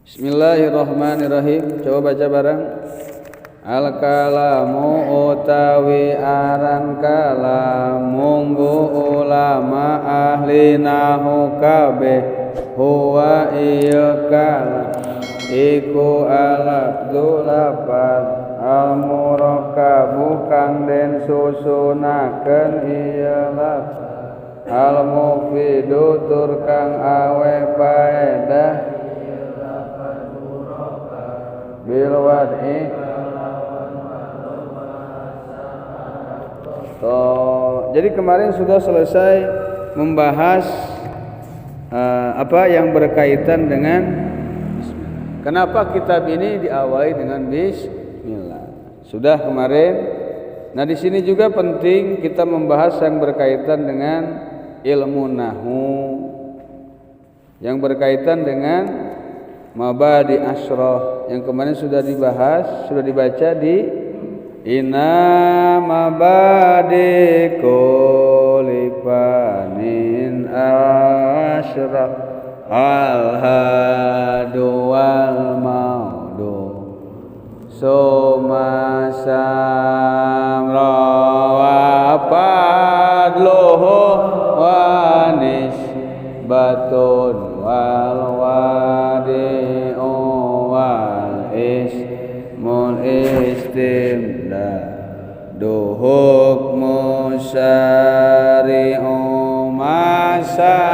Bismillahirrahmanirrahim. Coba baca bareng. Al-kalamu utawi aran kalam munggu ulama ahli nahu kabeh huwa iya kalam iku alabdu lapan al-murakkabu kang den susunaken iya lapan al-mufidu tur kang awe faedah bil wad'i. Jadi kemarin sudah selesai membahas apa yang berkaitan dengan kenapa kitab ini diawali dengan bismillah. Sudah kemarin. Nah, di sini juga penting kita membahas yang berkaitan dengan ilmu nahwu, yang berkaitan dengan mabadi asyrah yang kemarin sudah dibahas, sudah dibaca di Inna mabadi kulli fanin asyrah al-hadu wal maudu suma samra wa fadluhu wa nisbatun wal wadi'u wal ismul istimda hukmu syari'u masa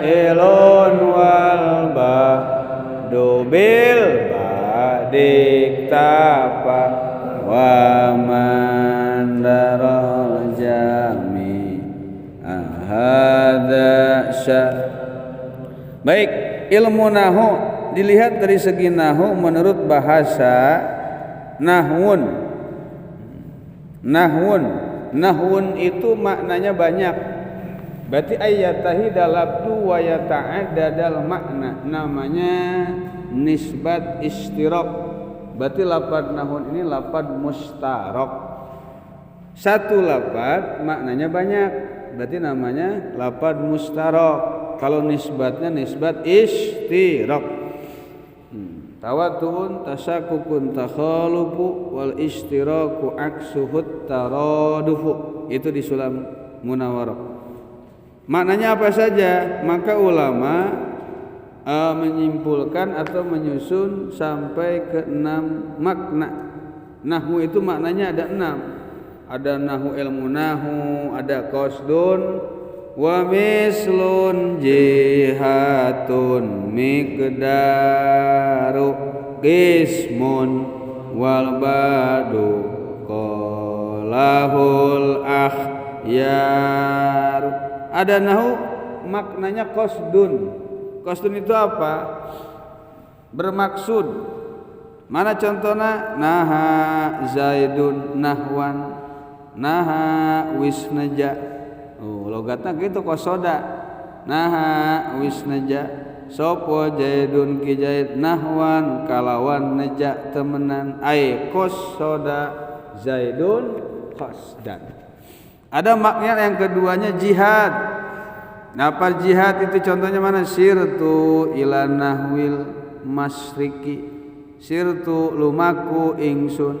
ilun wal ba'du bil ba'dik tapa wa man daral jami ahadha syah. Baik, ilmu nahwu dilihat dari segi nahwu menurut bahasa nahwun. Nahwun itu maknanya banyak. Berarti ayatahi dalabtu wa yata'addadal makna. Namanya nisbat istiraq. Berarti lafaz nahwun ini lafaz mustaraq. Satu lafaz maknanya banyak. Berarti namanya lafaz mustaraq. Kalau nisbatnya nisbat istiraq. Tawatun tasakukun takhalufu wal istiraku aksuhut taradufu. Itu di Sulam Munawwarah. Maknanya apa saja? Maka ulama menyimpulkan atau menyusun sampai ke 6 makna. Nahwu itu maknanya ada 6. Ada nahwu ilmu nahwu, ada qasdun wa mislun jihatun miqdaru qismun wal badu qalahul akhyar. Ada nahwu maknanya qasdun. Qasdun itu apa? Bermaksud. Mana contohnya? Naha zaidun nahwan, naha wisnaja. Logatna gitu qasoda. Naha wisnaja sopo jaidun ki jaid nahwan kalawan naja temenan ai qasoda zaidun qasdan. Ada makna yang keduanya jihad. Napa jihad itu contohnya mana? Sirtu ila nahwil masriki. Sirtu lumaku ingsun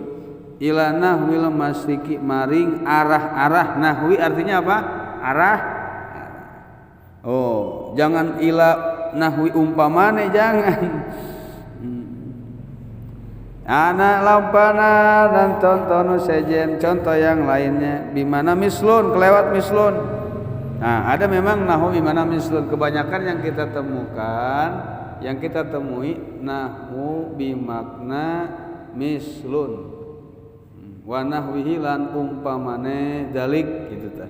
ila nahwil masriki maring arah-arah. Nahwi artinya apa? Arah. Oh, jangan ila nahwi umpamane, jangan. Anak lampana dan tonton sejen contoh yang lainnya bimana mislun kelewat mislun. Nah, ada memang nahwu bimana mislun. Kebanyakan yang kita temukan, yang kita temui nahwu bimakna mislun wa nahwihi lan umpamane dalik gitu tah.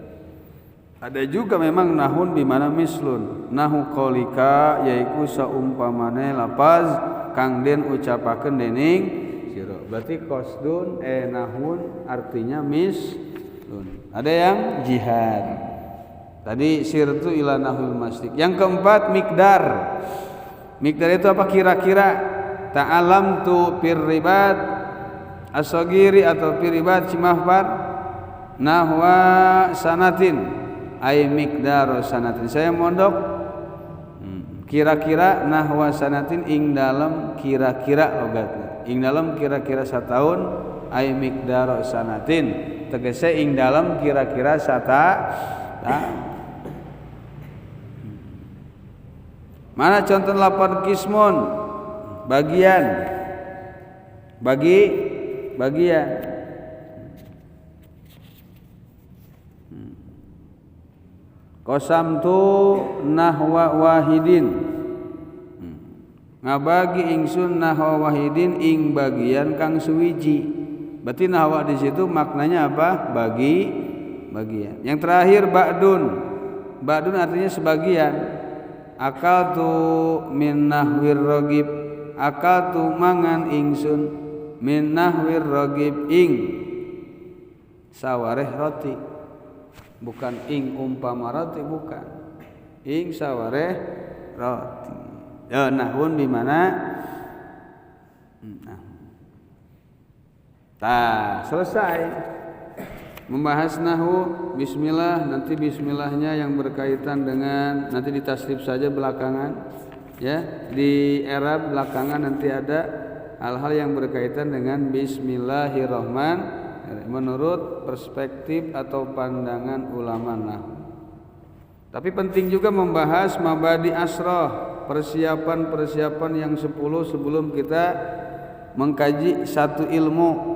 Ada juga memang nahun bimana mislun. Nahu qaulika yaiku saumpamane lapaz kang den ucapakeun dening sira. Berarti qasdun nahun artinya mislun. Ada yang jihad. Tadi sirtu ila nahul masrik. Yang keempat miqdar. Miqdar itu apa? Kira-kira. Ta'alamtu fir ribat as-saghiri atau fir ribat cimahbar nahwa sanatin ay miqdar sanatin. Saya mondok kira-kira nahwa sanatin ing dalam kira-kira logatna ing dalam kira-kira sataun ay miqdar sanatin tegese ing dalam kira-kira sata mana contoh lapan kismun bagian bagian qasamtu nahwa wahidin ngabagi ingsun nahwa wahidin ing bagian kang suwiji. Berarti nahwa di situ maknanya apa? Bagian. Yang terakhir ba'dun artinya sebagian. Akaltu min nahwir ragib, akaltu mangan ingsun min nahwir ragib ing sawareh roti. Bukan ing umpama roti, bukan ing sawareh roti. Ya nahwun di mana? Selesai membahas nahwu. Bismillah, nanti bismillahnya yang berkaitan dengan nanti ditasrif saja belakangan ya, di i'rab belakangan nanti ada hal-hal yang berkaitan dengan bismillahirrahmanirrahim menurut perspektif atau pandangan ulama nahwu. Tapi penting juga membahas mabadi asrah, persiapan yang 10 sebelum kita mengkaji satu ilmu.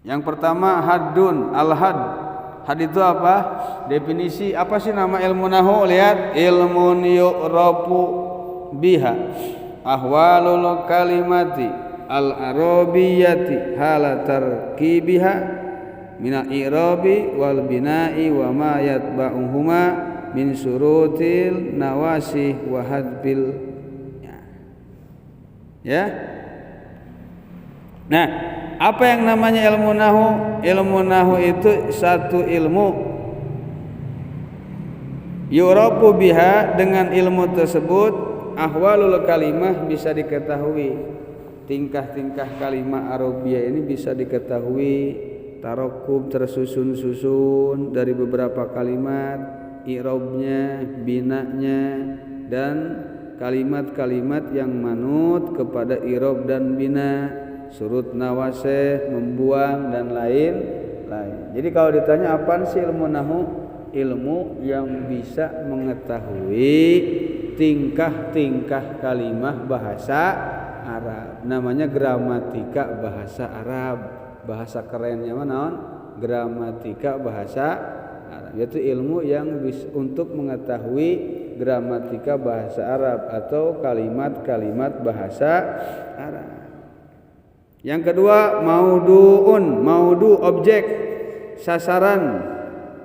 Yang pertama haddun, al-had. Had itu apa? Definisi apa sih nama ilmu nahwu? Lihat, ilmun yu'rafu biha ahwalul kalimati al-arabiyyati hala tarkibiha mina i'rabi wal bina'i wa ma yatba'uhuma min surutil nawasih wa hadbil ya. Nah, apa yang namanya ilmu nahwu? Ilmu nahwu itu satu ilmu yu'rafu biha, dengan ilmu tersebut ahwalul kalimah bisa diketahui, tingkah-tingkah kalimat Arabia ini bisa diketahui, tarakub tersusun-susun dari beberapa kalimat, i'rabnya, binanya, dan kalimat-kalimat yang manut kepada i'rab dan bina, surut nawasih, membuang dan lain-lain. Jadi kalau ditanya apa sih ilmu nahwu? Ilmu yang bisa mengetahui tingkah-tingkah kalimat bahasa Arab. Namanya gramatika bahasa Arab. Bahasa kerennya mana? Gramatika bahasa Arab. Yaitu ilmu yang untuk mengetahui gramatika bahasa Arab atau kalimat-kalimat bahasa Arab. Yang kedua maudu objek sasaran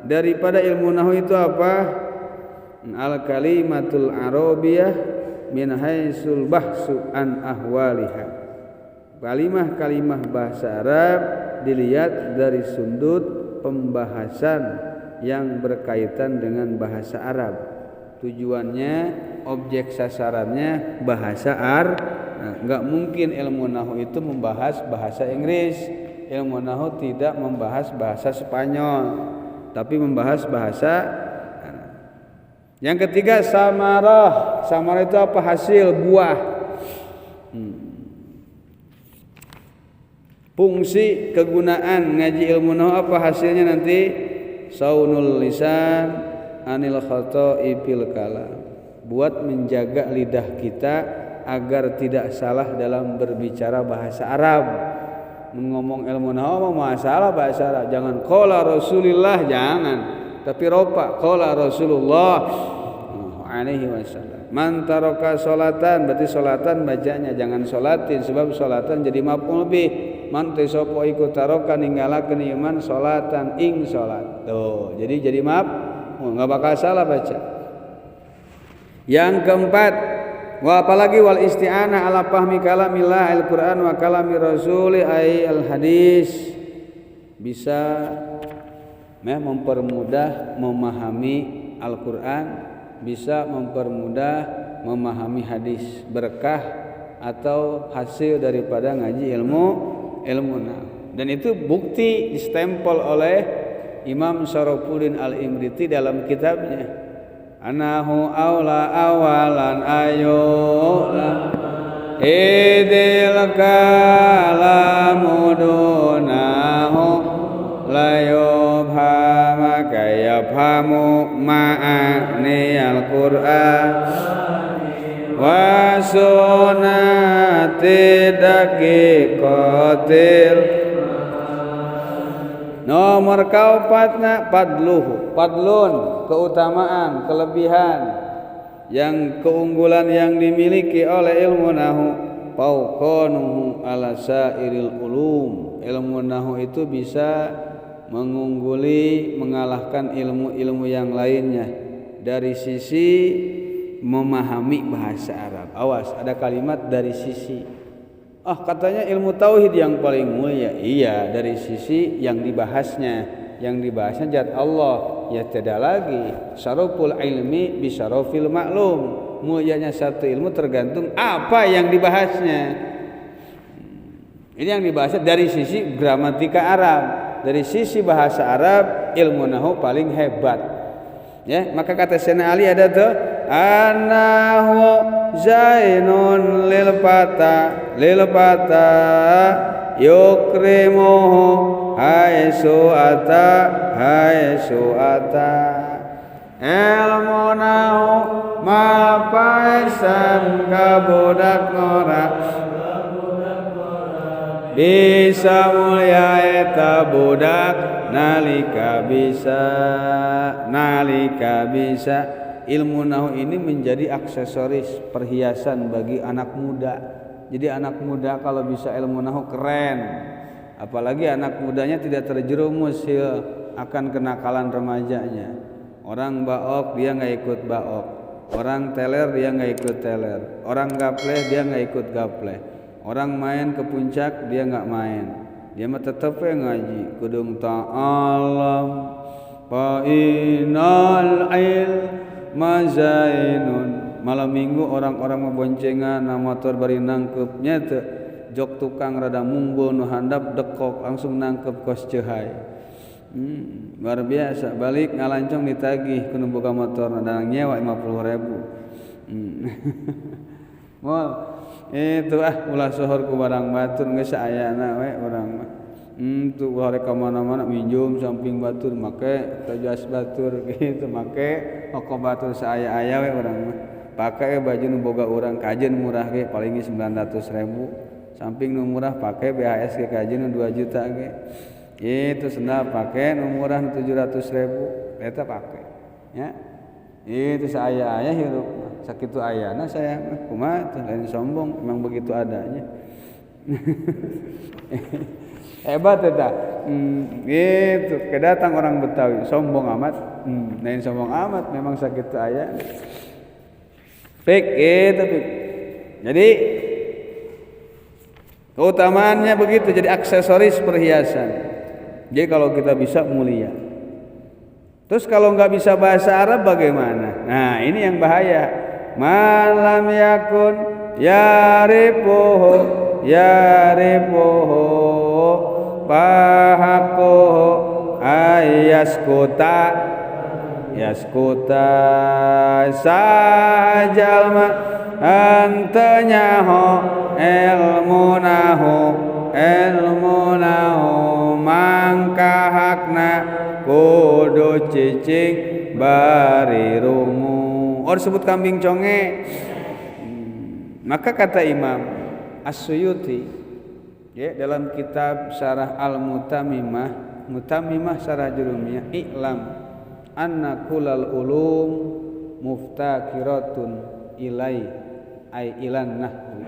daripada ilmu nahwu itu apa? Al kalimatul arabiyah min haitsul bahsu an ahwaliha. Kalimah-kalimah bahasa Arab dilihat dari sudut pembahasan yang berkaitan dengan bahasa Arab. Tujuannya, objek sasarannya bahasa Arab. Nah, enggak mungkin ilmu nahwu itu membahas bahasa Inggris. Ilmu nahwu tidak membahas bahasa Spanyol, tapi membahas bahasa Arab. Yang ketiga samarah. Samarah itu apa? Hasil, buah. Fungsi, kegunaan ngaji ilmu nahwu apa hasilnya nanti? Saunul lisan anil khata'i fil kalam. Buat menjaga lidah kita agar tidak salah dalam berbicara bahasa Arab. Ngomong ilmu nahwu masalah bahasa Arab. Jangan qala Rasulullah, jangan. Tapi ropa qala Rasulullah alaihi wasallam. Man taraka salatan, berarti salatan bacanya jangan salatin, sebab salatan jadi maf'ul bih. Man tesopo iku taraka ninggalakeun iman salatan ing salat. Tuh, jadi enggak bakal salah baca. Yang keempat, wa apalagi wal isti'anah ala fahmi kalamillah al-Qur'an wa kalami rasuli ay al-hadis, bisa mempermudah memahami Al-Qur'an, bisa mempermudah memahami hadis, berkah atau hasil daripada ngaji ilmu nahwu. Dan itu bukti distempel oleh Imam Syarafuddin Al-Imriti dalam kitabnya. anahu aula awalan ayola idil kalamu dunahu layubhama kayabhamu ma'ani al-Qur'an wa sunnati daqiqatil. Nomor kaopatna padlun keutamaan kelebihan yang keunggulan yang dimiliki oleh ilmu nahu fauqanuhu ala sairil ulum. Ilmu nahu itu bisa mengungguli mengalahkan ilmu-ilmu yang lainnya dari sisi memahami bahasa Arab. Awas, ada kalimat dari sisi. Katanya ilmu tauhid yang paling mulia. Iya, dari sisi yang dibahasnya. Yang dibahasnya zat Allah. Ya tidak lagi syaraful ilmi bi syarafil maklum. Mulianya satu ilmu tergantung apa yang dibahasnya. Ini yang dibahasnya dari sisi gramatika Arab. Dari sisi bahasa Arab, ilmu nahu paling hebat. Ya, maka kata Sayyidina Ali ada tuh anahu zainun lil fata yukrimuhu haitsu ata ilmu nahu mapaisan kabudak ngora bisa mulia eta budak nalika bisa. Ilmu nahu ini menjadi aksesoris perhiasan bagi anak muda. Jadi anak muda kalau bisa ilmu nahu keren. Apalagi anak mudanya tidak terjerumus akan kenakalan remajanya. Orang baok dia nggak ikut baok. Orang teler dia nggak ikut teler. Orang gapleh dia nggak ikut gapleh. Orang main ke puncak dia nggak main. Dia mah tetep ngaji. Kudung ta'alam fa inal mazainun. Malam minggu orang-orang memboncengan na motor bari nangkepnya teu jok tukang rada mumbul nu handap dekok langsung nangkep kos cehay. Luar biasa. Balik ngalancong ditagih ku nu boga motor na nyewa 50.000. Moal itu ulah sohor ku barang batur geus saayana we urang mah. Tu hore ka mana-mana minjum samping batur make tejas batur gitu make oko batur saaya-aya we urang mah. Pake baju nu boga urang kajen murah ge paling 900.000. Samping nu murah pake BHS ge kajen nu 2 juta ge. Itu sendal pake nu murah nu 700.000 eta pake. Ya. Itu saaya-aya hirup. Sakitu ayana saya kumaha teh lain sombong memang begitu adanya. Hebat eta. Gitu kedatang orang Betawi sombong amat. Lain sombong amat memang sakitu aya. Pik itu pik. Jadi keutamaannya begitu jadi aksesoris perhiasan. Jadi kalau kita bisa mulia. Terus kalau nggak bisa bahasa Arab bagaimana? Nah ini yang bahaya. Malam yakun yarifuhu bahakuhu ayaskuta sajalma antanyahu ilmu nahu mangkahakna kudu cicing bari rumu. Disebut kambing conge. Maka kata Imam As-Suyuti ya dalam kitab Syarah Al-Mutamimah Syarah Jurumiyah, i'lam anna kullal ulum muftakiratun ilai ay ilan nahwi.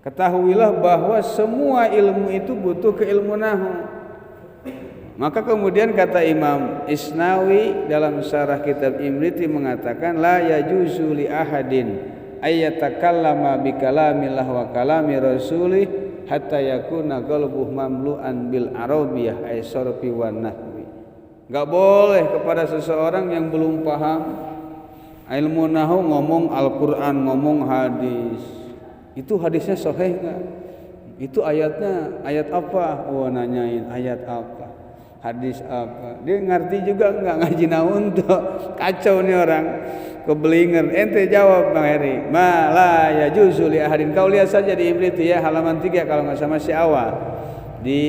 Ketahuilah bahwa semua ilmu itu butuh ke ilmu nahwu. Maka kemudian kata Imam Isnawi dalam syarah kitab Imriti mengatakan la yajuzu li ahadin ayyatakallama bi kalamillah wa kalami rasulih hatta yakuna qalbuhu mamlu'an bil arabiyyah ay sarfi wan nahwi. Enggak boleh kepada seseorang yang belum paham ilmu nahwu ngomong Al-Qur'an, ngomong hadis. Itu hadisnya sahih enggak? Itu ayatnya ayat apa? Oh nanyain ayat apa? hadis apa. Dia ngerti juga enggak ngaji naon tuh. Kacau nih orang. Kebelinger. Ente jawab Bang Heri. Ma la yajuzu li ahadin. Kau lihat saja di Ibriti ya halaman 3 kalau enggak sama si Awa. Di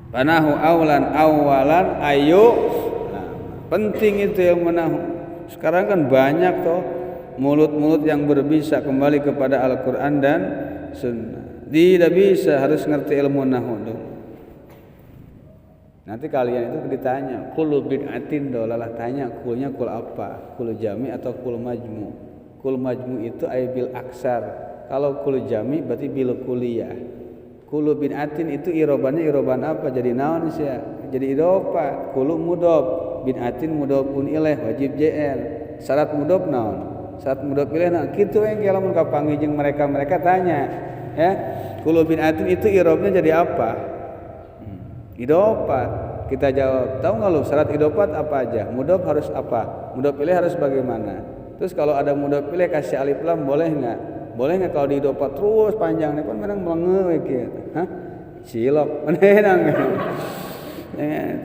panahu awalan ayo. Nah, penting itu ilmu nahu. Sekarang kan banyak toh mulut-mulut yang berbisa kembali kepada Al-Quran dan Sunnah. Tidak bisa, harus ngerti ilmu nahu dulu. Nanti kalian itu ditanya, kul bid'atin dolalah, tanya kulnya kul apa? Kul jami atau kul majmu? Kul majmu itu ay bil aksar. Kalau kul jami berarti bil kuliyah. Kul bid'atin itu irobannya iroban apa? Jadi naon sih ya? Jadi idopa. Kul mudob, bid'atin mudobun ilaih wajib JR. Syarat mudob naon? Syarat mudob ilaih naon? Kitu yang kalau mun kapanggih jeung mereka tanya, ya. Kul bid'atin itu irobnya jadi apa? Idopat. Kita jawab, tahu nggak lu syarat idopat apa aja? Mudhof harus apa? Mudhof ilaih harus bagaimana? Terus kalau ada mudhof ilaih kasih alif lam boleh nggak? Boleh nggak kalau diidopat terus panjang nih kan menang melengeh gitu. Hah? Cilok. Menang.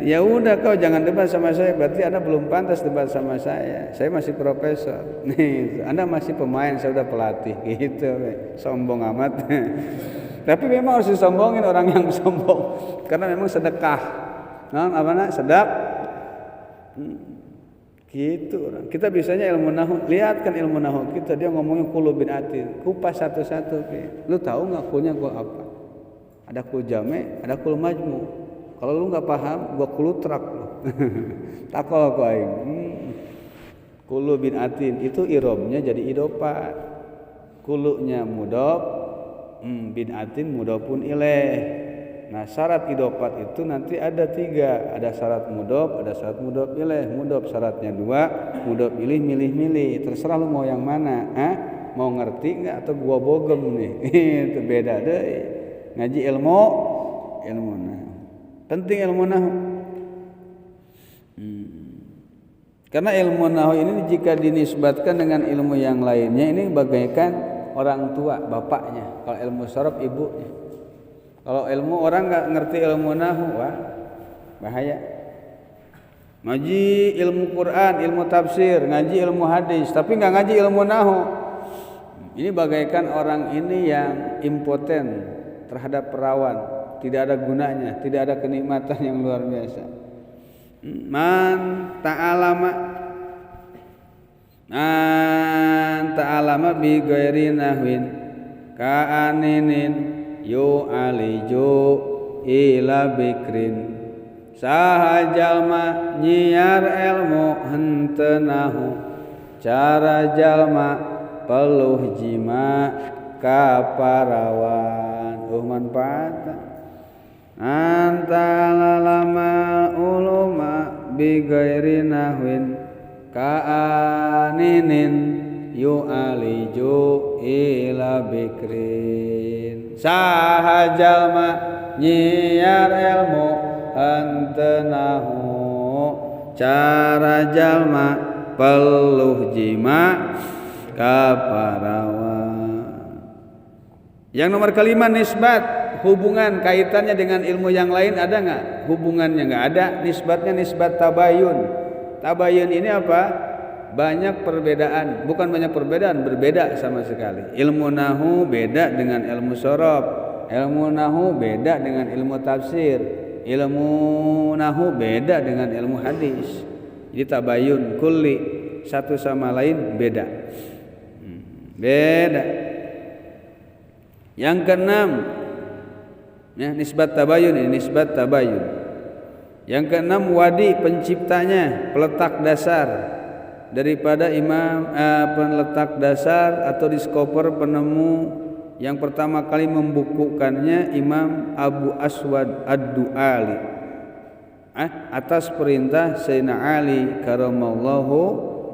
Ya udah kau jangan debat sama saya, berarti Anda belum pantas debat sama saya. Saya masih profesor. Nih, Anda masih pemain, saya udah pelatih gitu. Sombong amat. Tapi memang harus disombongin orang yang sombong karena memang sedekah. Nah, apa nak? Sedap. Gitu orang. Kita bisanya ilmu nahu. Lihat kan ilmu nahu kita, dia ngomongnya kul bid'atin. Kupas satu-satu. Lu tahu enggak kulnya gua apa? Ada kul jami', ada kul majmu'. Kalau lu enggak paham, gua kulutrak lu. Takol gua aing. Kul bid'atin itu irobnya jadi idopat. Kulunya mudhof, bid'atin mudhofun ilaih. Nah, syarat idopat itu nanti ada 3. Ada syarat mudhof, ada syarat mudhof ilaih. Mudhof syaratnya 2, mudhof ilaih milih-milih. Terserah lu mau yang mana. Mau ngerti enggak atau gua bogem nih. Itu beda deh. Ngaji ilmu nahu. Penting ilmu nahu. Karena ilmu nahu ini jika dinisbatkan dengan ilmu yang lainnya ini bagaikan orang tua, bapaknya. Kalau ilmu sorof, ibunya. Kalau ilmu orang nggak ngerti ilmu nahu, wah bahaya. Ngaji ilmu Quran, ilmu tafsir, ngaji ilmu hadis, tapi nggak ngaji ilmu nahu. Ini bagaikan orang ini yang impoten terhadap perawan, tidak ada gunanya, tidak ada kenikmatan yang luar biasa. Man ta'alama bi ghairi nahwin ka'aninin yu aliju ila bikrin saha jalma nyiar ilmu henteu nahu cara jalma peluh jima ka parawan manfaat antalalama uluma bi ghairi nahwin ka'aninin yu aliju ila bikrin saha jalma nyiar ilmu henteu nahu cara jalma peluh jima ka parawan. Yang nomor kelima nisbat, hubungan kaitannya dengan ilmu yang lain ada enggak? Hubungannya enggak ada, nisbatnya nisbat tabayun. Tabayun ini apa? Banyak perbedaan, bukan banyak perbedaan, berbeda sama sekali. Ilmu nahu beda dengan ilmu sorof, ilmu nahu beda dengan ilmu tafsir, ilmu nahu beda dengan ilmu hadis. Jadi tabayun kulli, satu sama lain beda. Beda. Yang keenam, ya, nisbat tabayun ini nisbat tabayun. Yang keenam wadi penciptanya, peletak dasar daripada peletak dasar atau diskoper penemu yang pertama kali membukukannya Imam Abu Aswad Ad-Du'ali atas perintah Sayyidina Ali karamallahu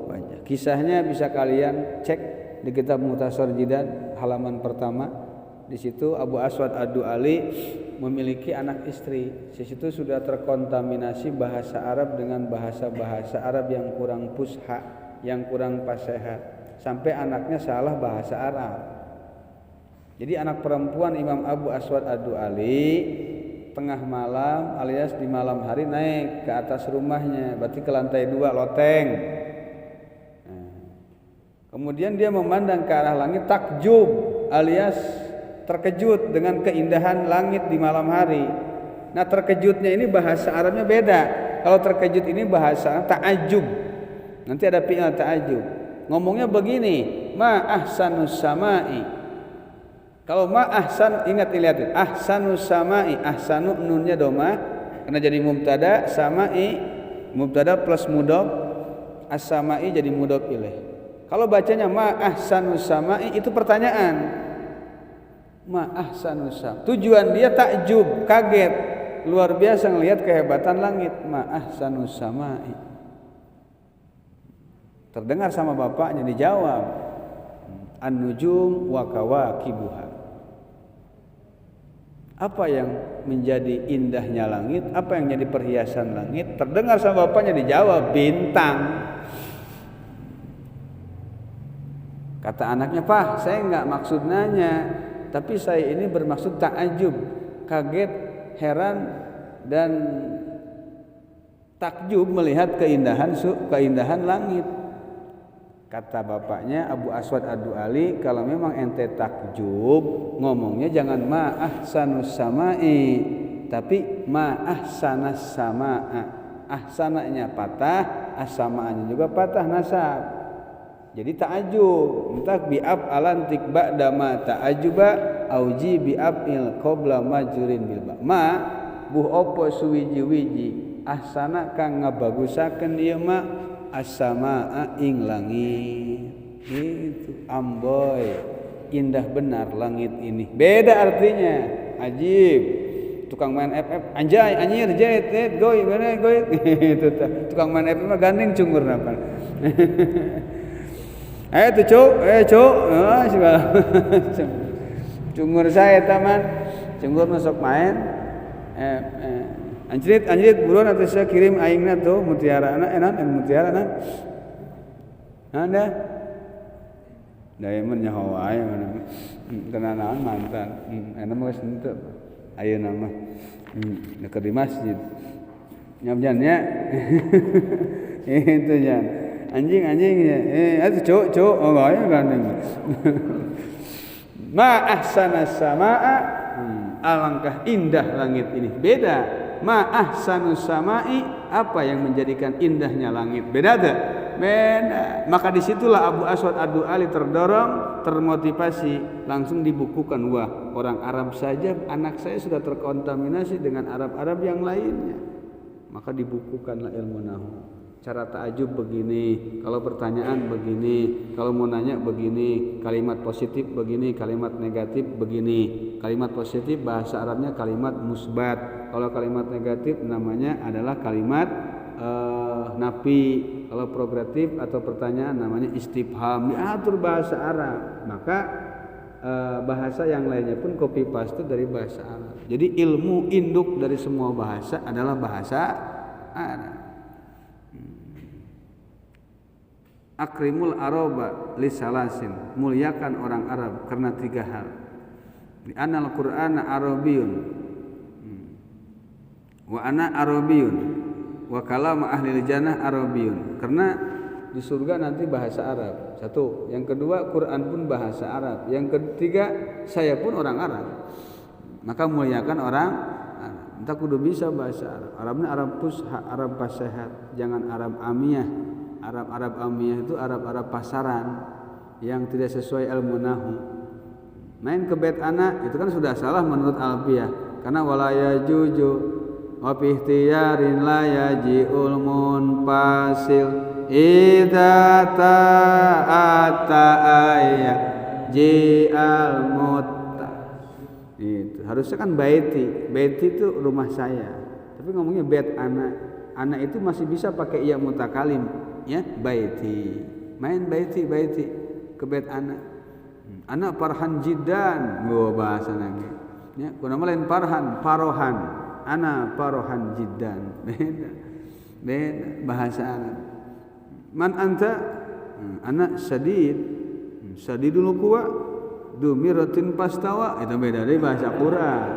wajah. Kisahnya bisa kalian cek di kitab Mukhtasar Jidan halaman pertama. Di situ Abu Aswad Ad-Du'ali memiliki anak istri. Di situ sudah terkontaminasi bahasa Arab dengan bahasa-bahasa Arab yang kurang fusha, yang kurang fasihat, sampai anaknya salah bahasa Arab. Jadi anak perempuan Imam Abu Aswad Ad-Du'ali tengah malam alias di malam hari naik ke atas rumahnya, berarti ke lantai 2 loteng. Kemudian dia memandang ke arah langit takjub alias terkejut dengan keindahan langit di malam hari. Nah, terkejutnya ini bahasa Arabnya beda. Kalau terkejut ini bahasa ta'ajub. Nanti ada fi'il ta'ajub. Ngomongnya begini, ma ahsanus sama'i. Kalau ma ahsan, ingat lihat, ahsanus sama'i, ahsanu nunnya doma karena jadi mubtada, sama'i mubtada plus mudhof, as-sama'i jadi mudhof ilaih. Kalau bacanya ma ahsanus sama'i itu pertanyaan. Ma ahsanus sama'i. Tujuan dia takjub, kaget, luar biasa ngelihat kehebatan langit. Ma ahsanus sama'i. Terdengar sama bapaknya, dijawab an-nujum wa kawakibuha. Apa yang menjadi indahnya langit, apa yang jadi perhiasan langit? Terdengar sama bapaknya, dijawab bintang. Kata anaknya, "Pak, saya enggak maksud nanya, tapi saya ini bermaksud ta'ajub, kaget, heran dan takjub melihat keindahan langit." Kata bapaknya Abu Aswad Ad-Du'ali, kalau memang ente takjub, ngomongnya jangan ma ahsanus sama'i, tapi ma ahsanas sama'a. Ahsananya patah, as-sama'anya juga patah nasab. Jadi ta'ajub, entah bi'ab alantik ba'da ma ta'ajuba auji bi'ab'il qabla majurin bilba. Ma buh opo suwiji-wiji, ahsana kang ngabagusaken ieu ma as-samaa ing langit. Itu amboy, indah benar langit ini. Beda artinya, ajib. Tukang main FF, anjay, anjir, jet, goy, itu tukang main FF mah gandeng cungur napa. Tuh cuk, cungur saya taman, cungur masuk main. Anjrit buruan atuh saya kirim aingna tuh mutiara anak mutiara anak. Anda Diamond nyaho wae mana. Kenanaan mantan. Enak mah geus henteu. Ayeuna mah dekat di masjid. Nyamjannya. Itu jan. Anjing-anjingnya. Atuh cuk. Oh ya gandeng. Ma ahsanas samaa. Alangkah indah langit ini. Beda. Ma ahsanus sama'i, apa yang menjadikan indahnya langit? Beda tak? Beda. Maka disitulah Abu Aswad Ad-Du'ali terdorong, termotivasi, langsung dibukukan. Wah, orang Arab saja anak saya sudah terkontaminasi dengan Arab-Arab yang lainnya. Maka dibukukanlah ilmu nahwu. Cara ta'ajub begini, kalau pertanyaan begini, kalau mau nanya begini, kalimat positif begini, kalimat negatif begini. Kalimat positif bahasa Arabnya kalimat musbat. Kalau kalimat negatif namanya adalah kalimat nafi. Kalau progresif atau pertanyaan namanya istifham. Diatur bahasa Arab. Maka bahasa yang lainnya pun copy paste dari bahasa Arab. Jadi ilmu induk dari semua bahasa adalah bahasa Arab. Akrimul araba lisalasin, muliakan orang Arab karena 3 hal. Di anal Qur'ana Arabiyyun wa ana Arabiyyun wa kalam ahli jannah Arabiyyun. Karena di surga nanti bahasa Arab. 1. Yang kedua, Quran pun bahasa Arab. Yang ketiga, saya pun orang Arab. Maka muliakan orang Arab. Entah kudu bisa bahasa Arab. Arabnya Arab fusha, Arab fasihat, jangan Arab amiyah. Arab amiyah itu Arab pasaran yang tidak sesuai ilmu nahwu. Main ke bait anak itu kan sudah salah menurut Alfiyah, karena wala yajuju wa fi ikhtiyarin la yaji'ul munfasil idza ta'ata ayya ji'al mutta. Itu harusnya kan baiti itu rumah saya, tapi ngomongnya bait anak itu masih bisa pakai iya mutakalim, ya, baiti. Main baiti ke bait anak farhan jiddan, gua bahasa lagi, ya, kuna lain parohan, anak parohan jiddan. Beda bahasa Arab. Man anta, anak sadidul quwa dumiratin pastawa, itu beda dari bahasa Quran.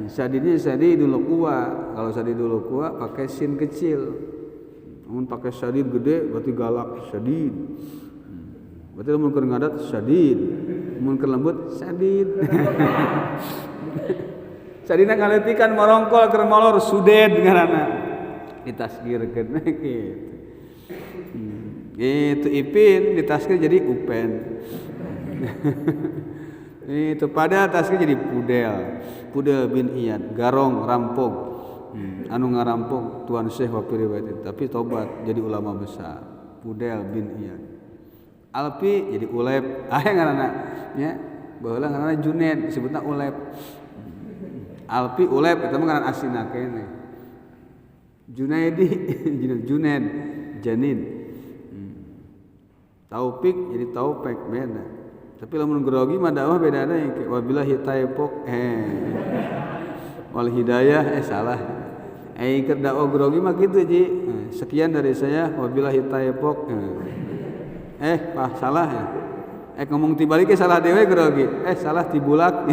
Sadidnya sadidul quwa. Kalau sadidul quwa pakai sin kecil. Namun pakai sadid gede berarti galak, sadid. Berarti mun keur ngadat sadid. Mun keur lembut sadid. Sadina ngaleutikan morongkol keur molor suded ngaranna. Ditasgirkeun gitu. Itu Ipin ditasgir jadi Upen. Itu pada tasgir jadi Pudel bin Iyad, garong rampok. Anu ngarampok Tuan Syekh waktu riwayat, tapi tobat jadi ulama besar. Pudel bin Iyad. Alpi jadi Ulep. Ngaranna nya baheula ngaranna Junaid disebutna Ulep. Alpi Ulep eta mah ngaran aslina keneh. Junaidi Junaid Janin. Taufik jadi Taufik beda. Tapi lamun grogi mah dakwah beda ada yang wabillahi taufik wal hidayah salah. Keur dakwah grogi mah kitu Ji. Sekian dari saya wabillahi taufik. Salah ya. Ngomong tibalik salah dewe grogi. Salah tibulak.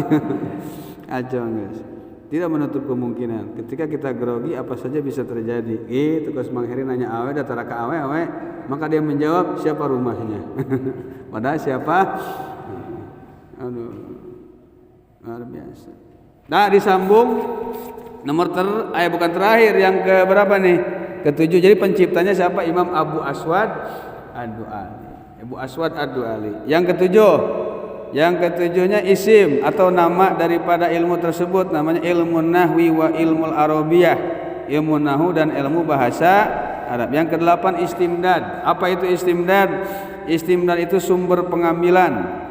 Aja guys. Tidak menutup kemungkinan. Ketika kita grogi apa saja bisa terjadi. Terus Mang Heri nanya awe datara ka awe, maka dia menjawab siapa rumahnya. Padahal siapa? Aduh. Luar biasa. Nah, disambung nomor bukan terakhir yang ke berapa nih? Ketujuh. Jadi penciptanya siapa? Imam Abu Aswad Ad-Du'ali. Abu Aswad Ad-Du'ali. Yang ketujuhnya isim atau nama daripada ilmu tersebut, namanya ilmu nahwi wa ilmu arabiyah, ilmu nahwu dan ilmu bahasa Arab. Yang kedelapan istimdad. Apa itu istimdad? Istimdad itu sumber pengambilan.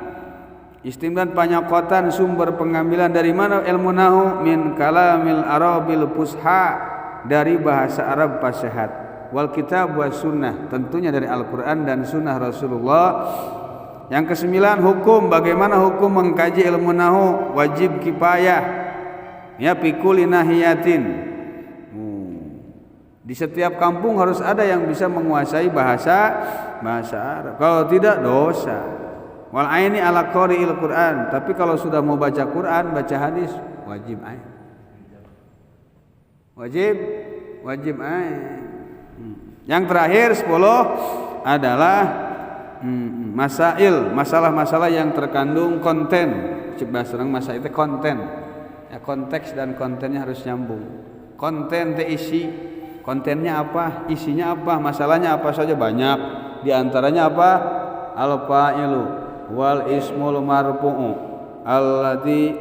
Istimdad panyakotan sumber pengambilan dari mana ilmu nahwu? Min kalamil arabil fusha, dari bahasa Arab fasihat. Wal kitab was sunnah, tentunya dari Al-Qur'an dan sunnah Rasulullah. Yang kesembilan hukum, bagaimana hukum mengkaji ilmu nahwu? Wajib kifayah ya pikuli nahiyatin. Di setiap kampung harus ada yang bisa menguasai bahasa Arab. Kalau tidak dosa. Wal aini ala qari'il Qur'an, tapi kalau sudah mau baca Quran, baca hadis wajib ain. Wajib ain. Yang terakhir 10 adalah masalah-masalah yang terkandung konten. Bahasa orang masa itu konten. Ya, konteks dan kontennya harus nyambung. Konten teh isi, kontennya apa, isinya apa, masalahnya apa saja banyak. Di antaranya apa? Al-fa'ilu wal ismul marfu'u alladzi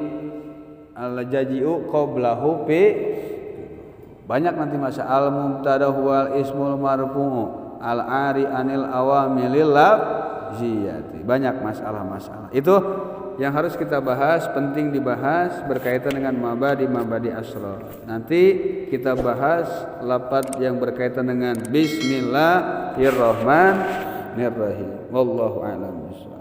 al-jaji'u qablahu fi. Banyak nanti masa al-mubtada wal ismul marfu'u al-ari anil awamilil lafziyati. Banyak masalah-masalah. Itu yang harus kita bahas, penting dibahas berkaitan dengan mabadi asrar. Nanti kita bahas lafaz yang berkaitan dengan bismillahirrahmanirrahim. Wallahu a'lam bishawab.